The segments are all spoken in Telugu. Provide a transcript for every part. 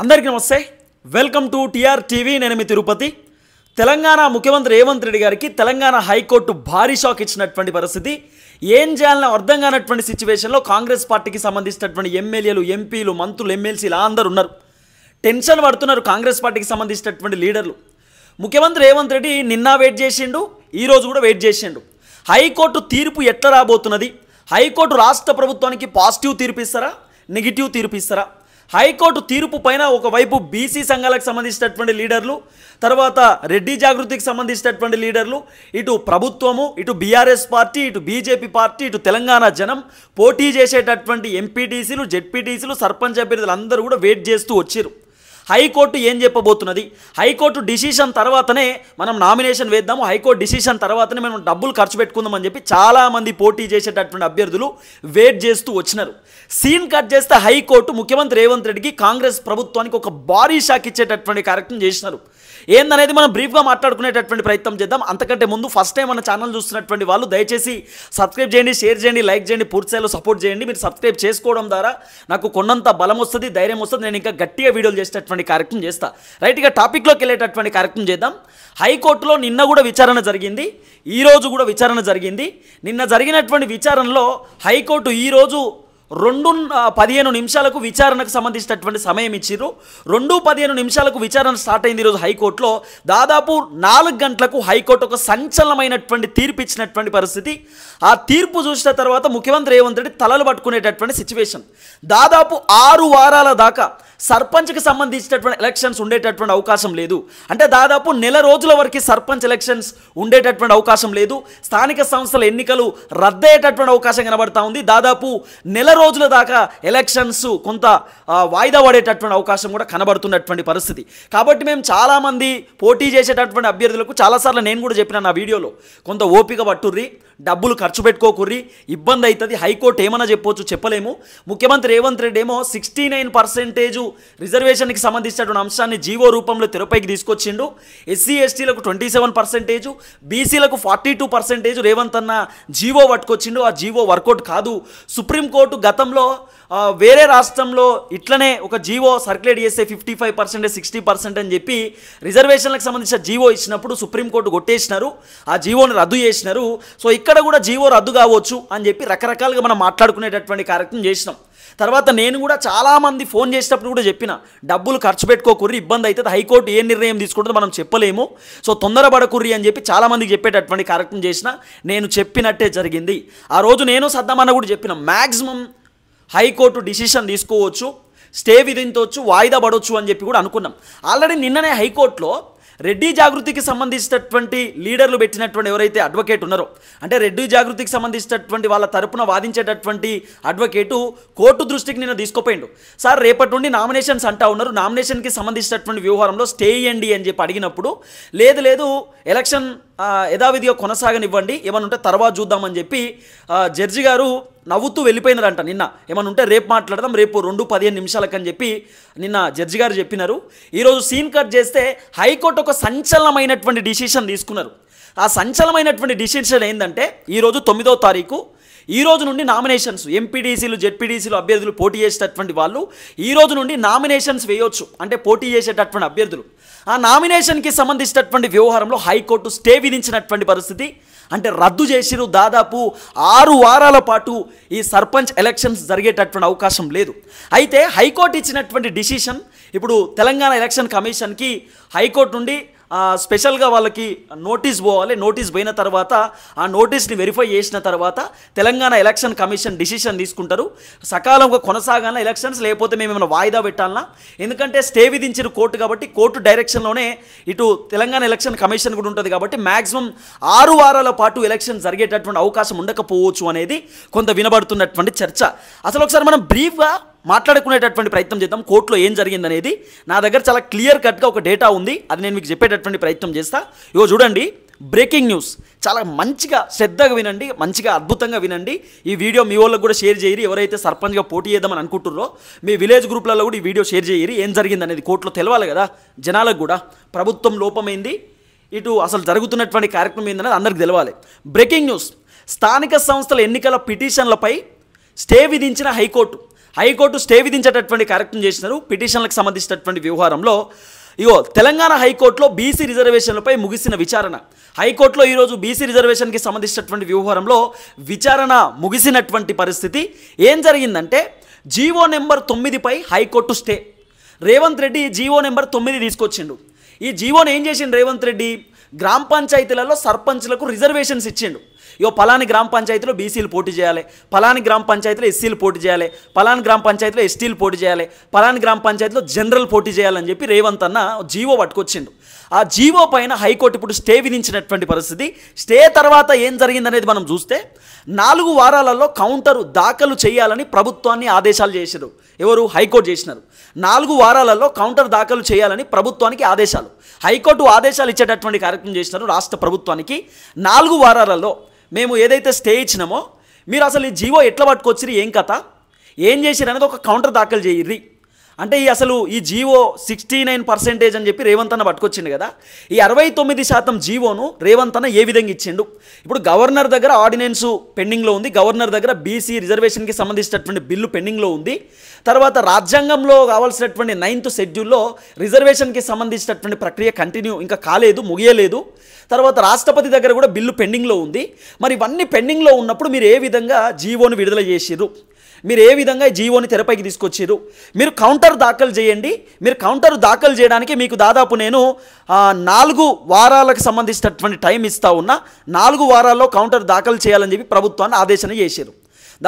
అందరికీ నమస్తే. Welcome to TR TV. నేను మీ తిరుపతి. తెలంగాణ ముఖ్యమంత్రి రేవంత్ రెడ్డి గారికి తెలంగాణ హైకోర్టు భారీ షాక్ ఇచ్చినటువంటి పరిస్థితి. ఏం చేయాలని అర్థం కానటువంటి సిచ్యువేషన్లో కాంగ్రెస్ పార్టీకి సంబంధించినటువంటి ఎమ్మెల్యేలు, ఎంపీలు, మంత్రులు, ఎమ్మెల్సీలు అందరూ ఉన్నారు. టెన్షన్ పడుతున్నారు కాంగ్రెస్ పార్టీకి సంబంధించినటువంటి లీడర్లు. ముఖ్యమంత్రి రేవంత్ రెడ్డి నిన్న వెయిట్ చేసిండు, ఈరోజు కూడా వెయిట్ చేసిండు. హైకోర్టు తీర్పు ఎట్లా రాబోతున్నది? హైకోర్టు రాష్ట్ర ప్రభుత్వానికి పాజిటివ్ తీర్పు ఇస్తారా, నెగిటివ్ తీర్పు ఇస్తారా? హైకోర్టు తీర్పు పైన ఒకవైపు బీసీ సంఘాలకు సంబంధించినటువంటి లీడర్లు, తర్వాత రెడ్డి జాగృతికి సంబంధించినటువంటి లీడర్లు, ఇటు ప్రభుత్వము, ఇటు బీఆర్ఎస్ పార్టీ, ఇటు బీజేపీ పార్టీ, ఇటు తెలంగాణ జనం, పోటీ చేసేటటువంటి ఎంపీటీసీలు, జెడ్పీటీసీలు, సర్పంచ్ అభ్యర్థులు అందరూ కూడా వెయిట్ చేస్తూ వచ్చారు. హైకోర్టు ఏం చెప్పబోతున్నది? హైకోర్టు డిసిషన్ తర్వాతనే మనం నామినేషన్ వేద్దాము, హైకోర్టు డిసిషన్ తర్వాతనే మనం డబ్బులు ఖర్చు పెట్టుకుందామని చెప్పి చాలామంది పోటీ చేసేటటువంటి అభ్యర్థులు వెయిట్ చేస్తూ వచ్చినారు. సీన్ కట్ చేస్తే హైకోర్టు ముఖ్యమంత్రి రేవంత్ రెడ్డికి, కాంగ్రెస్ ప్రభుత్వానికి ఒక భారీ షాక్ ఇచ్చేటటువంటి కార్యక్రమం చేసినారు. ఏందనేది మనం బ్రీఫ్గా మాట్లాడుకునేటటువంటి ప్రయత్నం చేద్దాం. అంతకంటే ముందు ఫస్ట్ టైం మన ఛానల్ చూస్తున్నటువంటి వాళ్ళు దయచేసి సబ్స్క్రైబ్ చేయండి, షేర్ చేయండి, లైక్ చేయండి, పూర్తిస్థాయిలో సపోర్ట్ చేయండి. మీరు సబ్స్క్రైబ్ చేసుకోవడం ద్వారా నాకు కొన్నంత బలం వస్తుంది, ధైర్యం వస్తుంది. నేను ఇంకా గట్టిగా వీడియోలు చేసేటటువంటి కార్యక్రమం చేస్తా. రైట్గా టాపిక్లోకి వెళ్ళేటటువంటి కార్యక్రమం చేద్దాం. హైకోర్టులో నిన్న కూడా విచారణ జరిగింది, ఈరోజు కూడా విచారణ జరిగింది. నిన్న జరిగినటువంటి విచారణలో హైకోర్టు ఈరోజు 2:15 విచారణకు సంబంధించినటువంటి సమయం ఇచ్చిర్రు. 2:15 విచారణ స్టార్ట్ అయింది ఈరోజు హైకోర్టులో. దాదాపు 4 గంటలకు హైకోర్టు ఒక సంచలనమైనటువంటి తీర్పు ఇచ్చినటువంటి పరిస్థితి. ఆ తీర్పు చూసిన తర్వాత ముఖ్యమంత్రి రేవంత్ రెడ్డి తలలు పట్టుకునేటటువంటి సిచ్యువేషన్. దాదాపు 6 వారాల దాకా సర్పంచ్కి సంబంధించినటువంటి ఎలక్షన్స్ ఉండేటటువంటి అవకాశం లేదు. అంటే దాదాపు నెల రోజుల వరకు సర్పంచ్ ఎలక్షన్స్ ఉండేటటువంటి అవకాశం లేదు. స్థానిక సంస్థల ఎన్నికలు రద్దయ్యేటటువంటి అవకాశం కనబడతా ఉంది. దాదాపు నెల రోజుల దాకా ఎలక్షన్స్ కొంత వాయిదా పడేటటువంటి అవకాశం కూడా కనబడుతున్నటువంటి పరిస్థితి. కాబట్టి మేము చాలామంది పోటీ చేసేటటువంటి అభ్యర్థులకు చాలాసార్లు నేను కూడా చెప్పిన నా వీడియోలో, కొంత ఓపిక పట్టుర్రి, డబ్బులు ఖర్చు పెట్టుకోకుర్రి, ఇబ్బంది అవుతుంది. హైకోర్టు ఏమన్నా చెప్పొచ్చు, చెప్పలేము. ముఖ్యమంత్రి రేవంత్ రెడ్డి ఏమో 69% రిజర్వేషన్కి సంబంధించినటువంటి అంశాన్ని జీవో రూపంలో తెరపైకి తీసుకొచ్చిండు. ఎస్సీ ఎస్టీలకు 27%, బీసీలకు 42% రేవంత్ అన్న జీవో పట్టుకొచ్చిండు. ఆ జీవో వర్కౌట్ కాదు. సుప్రీంకోర్టు గతంలో వేరే రాష్ట్రంలో ఇట్లనే ఒక జీవో సర్క్యులేట్ చేస్తే 55%, 60% అని చెప్పి రిజర్వేషన్లకు సంబంధించిన జీవో ఇచ్చినప్పుడు సుప్రీంకోర్టు కొట్టేసినారు, ఆ జీవోని రద్దు చేసినారు. సో ఇక్కడ కూడా జీవో రద్దు కావచ్చు అని చెప్పి రకరకాలుగా మనం మాట్లాడుకునేటటువంటి కార్యక్రమం చేసినాం. తర్వాత నేను కూడా చాలామంది ఫోన్ చేసేటప్పుడు కూడా చెప్పిన, డబ్బులు ఖర్చు పెట్టుకోకుర్రి, ఇబ్బంది అవుతుంది, హైకోర్టు ఏ నిర్ణయం తీసుకుంటుందో మనం చెప్పలేము, సో తొందరపడకుర్రి అని చెప్పి చాలామందికి చెప్పేటటువంటి కార్యక్రమం చేసిన. నేను చెప్పినట్టే జరిగింది. ఆ రోజు నేను సద్దామన్న కూడా చెప్పిన, మ్యాక్సిమం హైకోర్టు డిసిషన్ తీసుకోవచ్చు, స్టే విధించవచ్చు, వాయిదా పడవచ్చు అని చెప్పి కూడా అనుకున్నాం. ఆల్రెడీ నిన్ననే హైకోర్టులో రెడ్డి జాగృతికి సంబంధించినటువంటి లీడర్లు పెట్టినటువంటి ఎవరైతే అడ్వకేట్ ఉన్నారో, అంటే రెడ్డి జాగృతికి సంబంధించినటువంటి వాళ్ళ తరపున వాదించేటటువంటి అడ్వకేటు కోర్టు దృష్టికి నిన్న తీసుకుపోయిండు. సార్ రేపటి నుండి నామినేషన్స్ అంటా ఉన్నారు, నామినేషన్కి సంబంధించినటువంటి వ్యవహారంలో స్టే ఇవ్వండి అని చెప్పి అడిగినప్పుడు, లేదు ఎలక్షన్ యథావిధిగా కొనసాగనివ్వండి, ఏమన్నా ఉంటే తర్వాత చూద్దామని చెప్పి జడ్జి గారు నవ్వుతూ వెళ్ళిపోయినారంట. నిన్న ఏమన్నా ఉంటే రేపు మాట్లాడదాం, రేపు 2:15 అని చెప్పి నిన్న జడ్జి గారు చెప్పినారు. ఈరోజు సీన్ కట్ చేస్తే హైకోర్టు ఒక సంచలనమైనటువంటి డిసిషన్ తీసుకున్నారు. ఆ సంచలనమైనటువంటి డిసిషన్ ఏంటంటే, ఈరోజు 9వ తారీఖు, ఈ రోజు నుండి నామినేషన్స్, ఎంపీటీసీలు, జెడ్పీటీసీలు అభ్యర్థులు పోటీ చేసేటటువంటి వాళ్ళు ఈ రోజు నుండి నామినేషన్స్ వేయవచ్చు. అంటే పోటీ చేసేటటువంటి అభ్యర్థులు ఆ నామినేషన్కి సంబంధించినటువంటి వ్యవహారంలో హైకోర్టు స్టే విధించినటువంటి పరిస్థితి. అంటే రద్దు చేసిరు. దాదాపు 6 వారాల పాటు ఈ సర్పంచ్ ఎలక్షన్స్ జరిగేటటువంటి అవకాశం లేదు. అయితే హైకోర్టు ఇచ్చినటువంటి డిసిషన్, ఇప్పుడు తెలంగాణ ఎలక్షన్ కమిషన్కి హైకోర్టు నుండి స్పెషల్గా వాళ్ళకి నోటీస్ పోవాలి. నోటీస్ పోయిన తర్వాత ఆ నోటీస్ని వెరిఫై చేసిన తర్వాత తెలంగాణ ఎలక్షన్ కమిషన్ డిసిషన్ తీసుకుంటారు. సకాలంగా కొనసాగాల ఎలక్షన్స్, లేకపోతే మేము ఏమైనా వాయిదా పెట్టాలన్నా, ఎందుకంటే స్టే విధించిన కోర్టు కాబట్టి కోర్టు డైరెక్షన్లోనే ఇటు తెలంగాణ ఎలక్షన్ కమిషన్ కూడా ఉంటుంది కాబట్టి మ్యాక్సిమం 6 వారాల పాటు ఎలక్షన్ జరిగేటటువంటి అవకాశం ఉండకపోవచ్చు అనేది కొంత వినబడుతున్నటువంటి చర్చ. అసలు ఒకసారి మనం బ్రీఫ్గా మాట్లాడుకునేటటువంటి ప్రయత్నం చేద్దాం. కోర్టులో ఏం జరిగిందనేది నా దగ్గర చాలా క్లియర్ కట్గా ఒక డేటా ఉంది, అది నేను మీకు చెప్పేటటువంటి ప్రయత్నం చేస్తా. ఇగో చూడండి, బ్రేకింగ్ న్యూస్. చాలా మంచిగా శ్రద్ధగా వినండి, మంచిగా అద్భుతంగా వినండి. ఈ వీడియో మీ వాళ్ళకు కూడా షేర్ చేయరు, ఎవరైతే సర్పంచ్గా పోటీ చేద్దామని అనుకుంటున్నారో మీ విలేజ్ గ్రూప్లలో కూడా ఈ వీడియో షేర్ చేయరు. ఏం జరిగిందనేది కోర్టులో తెలవాలి కదా జనాలకు కూడా. ప్రభుత్వం లోపమైంది, ఇటు అసలు జరుగుతున్నటువంటి కార్యక్రమం ఏందనేది అందరికి తెలవాలి. బ్రేకింగ్ న్యూస్, స్థానిక సంస్థల ఎన్నికల పిటిషన్లపై స్టే విధించిన హైకోర్టు. హైకోర్టు స్టే విధించేటటువంటి కార్యక్రమం చేసినారు పిటిషన్లకు సంబంధించినటువంటి వ్యవహారంలో. ఇగో తెలంగాణ హైకోర్టులో బీసీ రిజర్వేషన్లపై ముగిసిన విచారణ. హైకోర్టులో ఈరోజు బీసీ రిజర్వేషన్కి సంబంధించినటువంటి వ్యవహారంలో విచారణ ముగిసినటువంటి పరిస్థితి. ఏం జరిగిందంటే జీవో నెంబర్ 9పై high court stay. Revanth Reddy GO number 9 తీసుకొచ్చిండు. ఈ జీవోని ఏం చేసిండు రేవంత్ రెడ్డి? గ్రామ పంచాయతీలలో సర్పంచ్లకు రిజర్వేషన్స్ ఇచ్చిండు. ఇగో పలాని గ్రామ పంచాయతీలో బీసీలు పోటీ చేయాలి, పలాని గ్రామ పంచాయతీలో ఎస్సీలు పోటీ చేయాలి, పలాని గ్రామ పంచాయతీలో ఎస్టీలు పోటీ చేయాలి, పలాని గ్రామ పంచాయతీలో జనరల్ పోటీ చేయాలని చెప్పి రేవంత్ అన్న జీవో పట్టుకొచ్చిండు. ఆ జీవో పైన హైకోర్టు ఇప్పుడు స్టే విధించినటువంటి పరిస్థితి. స్టే తర్వాత ఏం జరిగిందనేది మనం చూస్తే 4 వారాలలో కౌంటర్ దాఖలు చేయాలని ప్రభుత్వాన్ని ఆదేశాలు చేశారు. ఎవరు? హైకోర్టు చేసినారు. 4 వారాలలో కౌంటర్ దాఖలు చేయాలని ప్రభుత్వానికి ఆదేశాలు. హైకోర్టు ఆదేశాలు ఇచ్చేటటువంటి కార్యక్రమం చేసినారు రాష్ట్ర ప్రభుత్వానికి. 4 వారాలలో మేము ఏదైతే స్టే ఇచ్చినామో మీరు అసలు ఈ జీవో ఎట్లా పట్టుకొచ్చిరి, ఏం కథ, ఏం చేసిరు అనేది ఒక కౌంటర్ దాఖలు చేయర్రి అంటే అసలు ఈ జీవో 69% అని చెప్పి రేవంత్ అన్న పట్టుకొచ్చిండు కదా. ఈ 69% జీవోను రేవంత్ అన్న ఏ విధంగా ఇచ్చిండు? ఇప్పుడు గవర్నర్ దగ్గర ఆర్డినెన్సు పెండింగ్లో ఉంది, గవర్నర్ దగ్గర బీసీ రిజర్వేషన్కి సంబంధించినటువంటి బిల్లు పెండింగ్లో ఉంది. తర్వాత రాజ్యాంగంలో కావాల్సినటువంటి 9th షెడ్యూల్లో రిజర్వేషన్కి సంబంధించినటువంటి ప్రక్రియ కంటిన్యూ ఇంకా కాలేదు, ముగియలేదు. తర్వాత రాష్ట్రపతి దగ్గర కూడా బిల్లు పెండింగ్లో ఉంది. మరి ఇవన్నీ పెండింగ్లో ఉన్నప్పుడు మీరు ఏ విధంగా జీవోని విడుదల చేసిర్రు, మీరు ఏ విధంగా జీవోని తెరపైకి తీసుకొచ్చారు? మీరు కౌంటర్ దాఖలు చేయండి. మీరు కౌంటర్ దాఖలు చేయడానికి మీకు దాదాపు నేను 4 వారాలకు సంబంధించినటువంటి టైం ఇస్తా ఉన్నా. 4 వారాల్లో కౌంటర్ దాఖలు చేయాలని చెప్పి ప్రభుత్వాన్ని ఆదేశన చేశారు.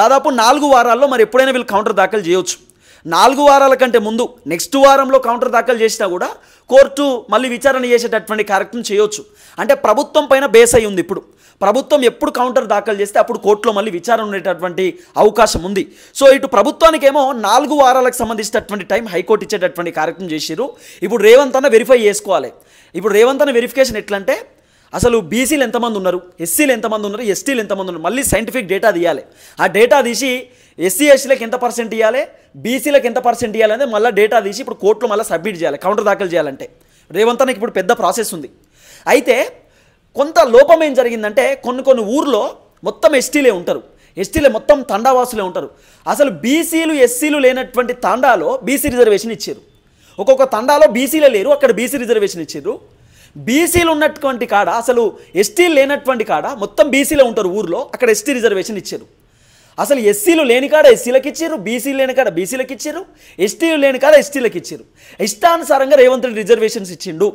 దాదాపు 4 వారాల్లో మరి ఎప్పుడైనా వీళ్ళు కౌంటర్ దాఖలు చేయవచ్చు. 4 వారాల కంటే ముందు నెక్స్ట్ వారంలో కౌంటర్ దాఖలు చేసినా కూడా కోర్టు మళ్ళీ విచారణ చేసేటటువంటి కార్యక్రమం చేయవచ్చు. అంటే ప్రభుత్వం పైన బేస్ అయి ఉంది. ఇప్పుడు ప్రభుత్వం ఎప్పుడు కౌంటర్ దాఖలు చేస్తే అప్పుడు కోర్టులో మళ్ళీ విచారణ ఉండేటటువంటి అవకాశం ఉంది. సో ఇటు ప్రభుత్వానికేమో 4 వారాలకు సంబంధించినటువంటి టైం హైకోర్టు ఇచ్చేటటువంటి కార్యక్రమం చేసిరు. ఇప్పుడు రేవంత్ అన్న వెరిఫై చేసుకోవాలి. ఇప్పుడు రేవంత్ అన్న వెరిఫికేషన్ ఎట్లంటే అసలు బీసీలు ఎంతమంది ఉన్నారు, ఎస్సీలు ఎంతమంది ఉన్నారు, ఎస్టీలు ఎంతమంది ఉన్నారు, మళ్ళీ సైంటిఫిక్ డేటా తీయాలి. ఆ డేటా తీసి ఎస్సీ ఎస్టీలకు ఎంత పర్సెంట్ ఇవ్వాలి, బీసీలకు ఎంత పర్సెంట్ ఇవ్వాలి అనేది మళ్ళీ డేటా తీసి ఇప్పుడు కోర్టులో మళ్ళీ సబ్మిట్ చేయాలి. కౌంటర్ దాఖలు చేయాలంటే రేవంత్ అన్నకి ఇప్పుడు పెద్ద ప్రాసెస్ ఉంది. అయితే కొంత లోపం ఏం జరిగిందంటే కొన్ని ఊర్లో మొత్తం ఎస్టీలే ఉంటారు, ఎస్టీలే మొత్తం తండావాసులే ఉంటారు. అసలు బీసీలు ఎస్సీలు లేనటువంటి తండాలో బీసీ రిజర్వేషన్ ఇచ్చారు. ఒక్కొక్క తండాలో బీసీలే లేరు, అక్కడ బీసీ రిజర్వేషన్ ఇచ్చారు. బీసీలు ఉన్నటువంటి కాడ అసలు ఎస్టీలు లేనటువంటి కాడ మొత్తం బీసీలే ఉంటారు ఊర్లో, అక్కడ ఎస్టీ రిజర్వేషన్ ఇచ్చారు. అసలు ఎస్సీలు లేని కాడ ఎస్సీలకు ఇచ్చారు, బీసీలు లేని కాడ బీసీలకు ఇచ్చారు, ఎస్టీలు లేని కాడ ఎస్టీలకు ఇచ్చారు. ఇష్టానుసారంగా రేవంత్ రెడ్డి రిజర్వేషన్స్ ఇచ్చిండు.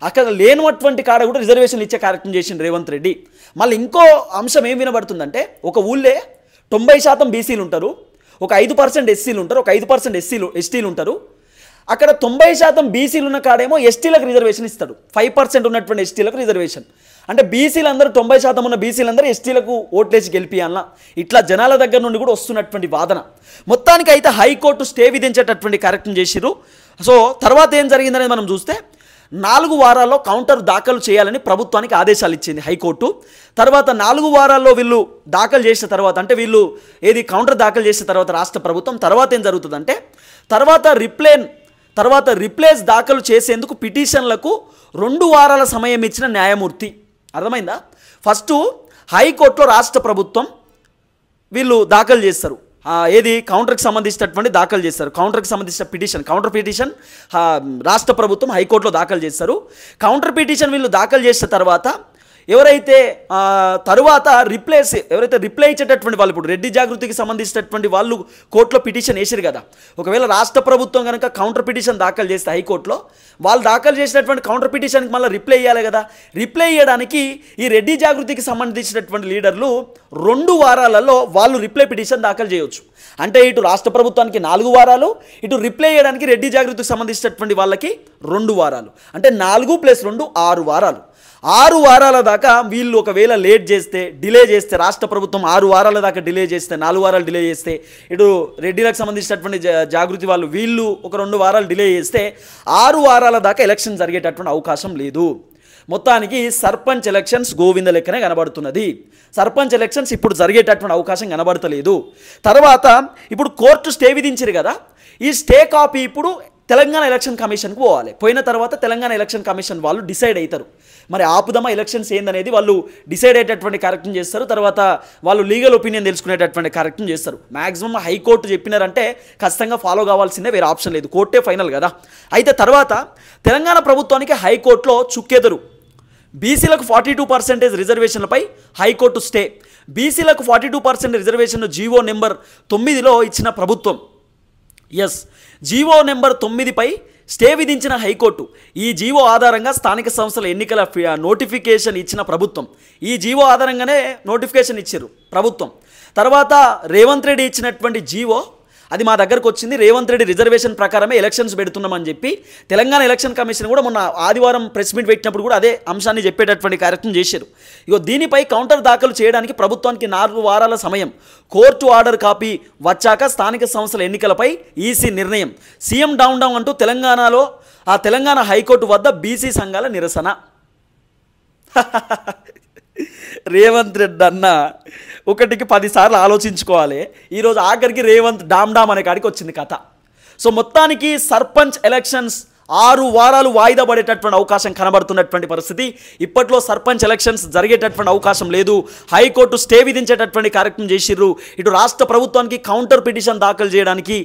అక్కడ లేనటువంటి కాడ కూడా రిజర్వేషన్లు ఇచ్చే కార్యక్రమం చేసిండు రేవంత్ రెడ్డి. మళ్ళీ ఇంకో అంశం ఏం వినబడుతుందంటే ఒక ఊళ్ళే 90% బీసీలు ఉంటారు, ఒక 5% ఎస్సీలు ఉంటారు, ఒక 5% ఎస్టీలు ఉంటారు. అక్కడ 90% బీసీలు ఉన్న కాడేమో ఎస్టీలకు రిజర్వేషన్ ఇస్తాడు, 5% ఉన్నటువంటి ఎస్టీలకు రిజర్వేషన్. అంటే బీసీలు అందరూ 90% ఉన్న బీసీలందరూ ఎస్టీలకు ఓట్లేసి గెలిపియాలన్నా ఇట్లా జనాల దగ్గర నుండి కూడా వస్తున్నటువంటి వాదన. మొత్తానికి అయితే హైకోర్టు స్టే విధించేటటువంటి కార్యక్రమం చేసిరు. సో తర్వాత ఏం జరిగిందనేది మనం చూస్తే 4 వారాల్లో కౌంటర్ దాఖలు చేయాలని ప్రభుత్వానికి ఆదేశాలు ఇచ్చింది హైకోర్టు. తర్వాత 4 వారాల్లో వీళ్ళు దాఖలు చేసిన తర్వాత అంటే వీళ్ళు ఏది కౌంటర్ దాఖలు చేసిన తర్వాత రాష్ట్ర ప్రభుత్వం తర్వాత ఏం జరుగుతుందంటే తర్వాత రిప్లేస్ దాఖలు చేసేందుకు పిటిషన్లకు 2 వారాల సమయం ఇచ్చిన న్యాయమూర్తి. అర్థమైందా? ఫస్ట్ హైకోర్టులో రాష్ట్ర ప్రభుత్వం వీళ్ళు దాఖలు చేస్తారు, ఏది కౌంటర్కి సంబంధించినటువంటి దాఖలు చేస్తారు. కౌంటర్కి సంబంధించిన కౌంటర్ పిటిషన్ రాష్ట్ర ప్రభుత్వం హైకోర్టులో దాఖలు చేస్తారు. కౌంటర్ పిటిషన్ వీళ్ళు దాఖలు చేసిన తర్వాత ఎవరైతే తరువాత ఎవరైతే రిప్లై ఇచ్చేటటువంటి వాళ్ళు, ఇప్పుడు రెడ్డి జాగృతికి సంబంధించినటువంటి వాళ్ళు కోర్టులో పిటిషన్ వేసారు కదా. ఒకవేళ రాష్ట్ర ప్రభుత్వం కనుక కౌంటర్ పిటిషన్ దాఖలు చేస్తే హైకోర్టులో వాళ్ళు దాఖలు చేసినటువంటి కౌంటర్ పిటిషన్కి మళ్ళీ రిప్లై ఇవ్వాలి కదా. రిప్లై ఇవ్వడానికి ఈ రెడ్డి జాగృతికి సంబంధించినటువంటి లీడర్లు 2 వారాలలో వాళ్ళు రిప్లై పిటిషన్ దాఖలు చేయవచ్చు. అంటే ఇటు రాష్ట్ర ప్రభుత్వానికి 4 వారాలు, ఇటు రిప్లై చేయడానికి రెడ్డి జాగృతికి సంబంధించినటువంటి వాళ్ళకి 2 వారాలు. అంటే 4 + 2 6 వారాలు. 6 వారాల దాకా వీళ్ళు ఒకవేళ డిలే చేస్తే రాష్ట్ర ప్రభుత్వం 6 వారాల దాకా డిలే చేస్తే, 4 వారాలు డిలే చేస్తే, ఇటు రెడ్డిలకు సంబంధించినటువంటి జాగృతి వాళ్ళు వీళ్ళు ఒక 2 వారాలు డిలే చేస్తే 6 వారాల దాకా ఎలక్షన్ జరిగేటటువంటి అవకాశం లేదు. మొత్తానికి సర్పంచ్ ఎలక్షన్స్ గోవింద లెక్కనే కనబడుతున్నది. సర్పంచ్ ఎలక్షన్స్ ఇప్పుడు జరిగేటటువంటి అవకాశం కనబడతలేదు. తర్వాత ఇప్పుడు కోర్టు స్టే విధించారు కదా, ఈ స్టే కాపీ ఇప్పుడు తెలంగాణ ఎలక్షన్ కమిషన్కి పోవాలి. పోయిన తర్వాత తెలంగాణ ఎలక్షన్ కమిషన్ వాళ్ళు డిసైడ్ అవుతారు. మరి ఆపుదమా ఎలక్షన్స్ ఏందనేది వాళ్ళు డిసైడ్ అయ్యేటటువంటి కార్యక్రమం చేస్తారు. తర్వాత వాళ్ళు లీగల్ ఒపీనియన్ తెలుసుకునేటటువంటి కార్యక్రమం చేస్తారు. మ్యాక్సిమం హైకోర్టు చెప్పినారంటే ఖచ్చితంగా ఫాలో కావాల్సిందే, వేరే ఆప్షన్ లేదు, కోర్టే ఫైనల్ కదా. అయితే తర్వాత తెలంగాణ ప్రభుత్వానికి హైకోర్టులో చుక్కెదురు. బీసీలకు 42% రిజర్వేషన్లపై హైకోర్టు స్టే. బీసీలకు 42% రిజర్వేషన్ జీవో నెంబర్ 9లో ఇచ్చిన ప్రభుత్వం. ఎస్, జీవో నెంబర్ 9పై స్టే విధించిన హైకోర్టు. ఈ జీవో ఆధారంగా స్థానిక సంస్థల ఎన్నికల నోటిఫికేషన్ ఇచ్చిన ప్రభుత్వం. ఈ జీవో ఆధారంగానే నోటిఫికేషన్ ఇచ్చారు ప్రభుత్వం. తర్వాత రేవంత్ రెడ్డి ఇచ్చినటువంటి జీవో అది మా దగ్గరకు వచ్చింది. రేవంత్ రెడ్డి రిజర్వేషన్ ప్రకారమే ఎలక్షన్స్ పెడుతున్నామని చెప్పి తెలంగాణ ఎలక్షన్ కమిషన్ కూడా మొన్న ఆదివారం ప్రెస్ మీట్ పెట్టినప్పుడు కూడా అదే అంశాన్ని చెప్పేటటువంటి కార్యక్రమం చేశారు. ఇగో దీనిపై కౌంటర్ దాఖలు చేయడానికి ప్రభుత్వానికి 4 వారాల సమయం. కోర్టు ఆర్డర్ కాపీ వచ్చాక స్థానిక సంస్థల ఎన్నికలపై ఈసీ నిర్ణయం. సీఎం డౌన్ డౌన్ అంటూ తెలంగాణ హైకోర్టు వద్ద బీసీ సంఘాల నిరసన. రేవంత్ రెడ్డి అన్న ఒకటికి 10 సార్లు ఆలోచించుకోవాలి. ఈరోజు ఆఖరికి రేవంత్ డామ్ అనే కాడికి వచ్చింది కథ. సో మొత్తానికి సర్పంచ్ ఎలక్షన్స్ 6 వారాలు వాయిదా పడేటటువంటి అవకాశం కనబడుతున్నటువంటి పరిస్థితి. ఇప్పట్లో సర్పంచ్ ఎలక్షన్స్ జరిగేటటువంటి అవకాశం లేదు. హైకోర్టు స్టే విధించేటటువంటి కార్యక్రమం చేసిర్రు. ఇటు రాష్ట్ర ప్రభుత్వానికి కౌంటర్ దాఖలు చేయడానికి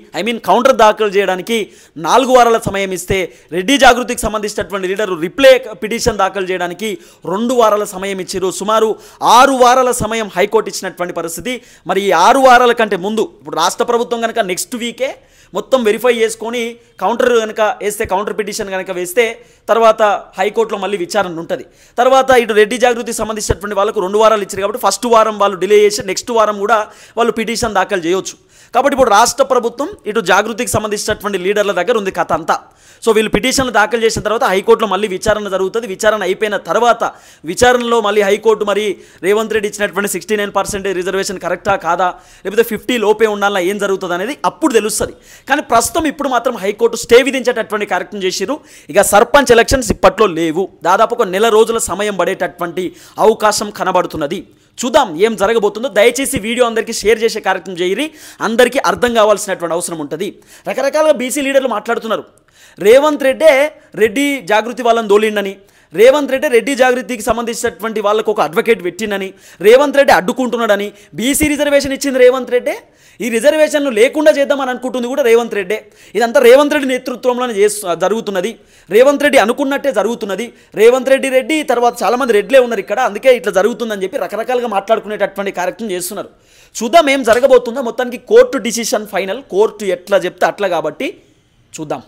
4 వారాల సమయం ఇస్తే, రెడ్డి జాగృతికి సంబంధించినటువంటి లీడరు రిప్లే పిటిషన్ దాఖలు చేయడానికి 2 వారాల సమయం ఇచ్చిర్రు. సుమారు 6 వారాల సమయం హైకోర్టు ఇచ్చినటువంటి పరిస్థితి. మరి ఈ 6 వారాల కంటే ముందు ఇప్పుడు రాష్ట్ర ప్రభుత్వం కనుక నెక్స్ట్ వీకే మొత్తం వెరిఫై చేసుకొని కౌంటర్ పిటిషన్ కనుక వేస్తే తర్వాత హైకోర్టులో మళ్ళీ విచారణ ఉంటుంది. తర్వాత ఇటు రెడ్డి జాగృతికి సంబంధించినటువంటి వాళ్ళకు 2 వారాలు ఇచ్చారు కాబట్టి ఫస్ట్ వారం వాళ్ళు డిలే చేసి నెక్స్ట్ వారం కూడా వాళ్ళు పిటిషన్ దాఖలు చేయొచ్చు. కాబట్టి ఇప్పుడు రాష్ట్ర ప్రభుత్వం ఇటు జాగృతికి సంబంధించినటువంటి లీడర్ల దగ్గర ఉంది కథ అంతా. సో వీళ్ళు పిటిషన్లు దాఖలు చేసిన తర్వాత హైకోర్టులో మళ్ళీ విచారణ జరుగుతుంది. విచారణ అయిపోయిన తర్వాత విచారణలో మళ్ళీ హైకోర్టు మరి రేవంత్ రెడ్డి ఇచ్చినటువంటి 69% రిజర్వేషన్ కరెక్టా కాదా, లేకపోతే 50 లోపే ఉండాలా, ఏం జరుగుతుంది అనేది అప్పుడు తెలుస్తుంది. కానీ ప్రస్తుతం ఇప్పుడు మాత్రం హైకోర్టు స్టే విధించేటటువంటి కార్యక్రమం చేసిరు. ఇక సర్పంచ్ ఎలక్షన్స్ ఇప్పట్లో లేవు. దాదాపు ఒక నెల రోజుల సమయం పడేటటువంటి అవకాశం కనబడుతున్నది. చూద్దాం ఏం జరగబోతుందో. దయచేసి వీడియో అందరికీ షేర్ చేసే కార్యక్రమం చేయరి. అందరికీ అర్థం కావాల్సినటువంటి అవసరం ఉంటుంది. రకరకాలుగా బీసీ లీడర్లు మాట్లాడుతున్నారు. రేవంత్ రెడ్డి జాగృతి వాళ్ళని దోలిండని, రేవంత్ రెడ్డి జాగృతికి సంబంధించినటువంటి వాళ్ళకు ఒక అడ్వకేట్ పెట్టిందని, రేవంత్ రెడ్డి అడ్డుకుంటున్నాడని, బీసీ రిజర్వేషన్ ఇచ్చింది రేవంత్ రెడ్డి, ఈ రిజర్వేషన్లు లేకుండా చేద్దామని అనుకుంటుంది కూడా రేవంత్ రెడ్డి. ఇదంతా రేవంత్ రెడ్డి నేతృత్వంలోనే జరుగుతున్నది. రేవంత్ రెడ్డి అనుకున్నట్టే జరుగుతున్నది. రేవంత్ రెడ్డి తర్వాత చాలామంది రెడ్లే ఉన్నారు ఇక్కడ, అందుకే ఇట్లా జరుగుతుందని చెప్పి రకరకాలుగా మాట్లాడుకునేటటువంటి కార్యక్రమం చేస్తున్నారు. చూద్దాం ఏం జరగబోతుందో. మొత్తానికి కోర్టు డిసిషన్ ఫైనల్. కోర్టు ఎట్లా చెప్తే అట్లా కాబట్టి చూద్దాం.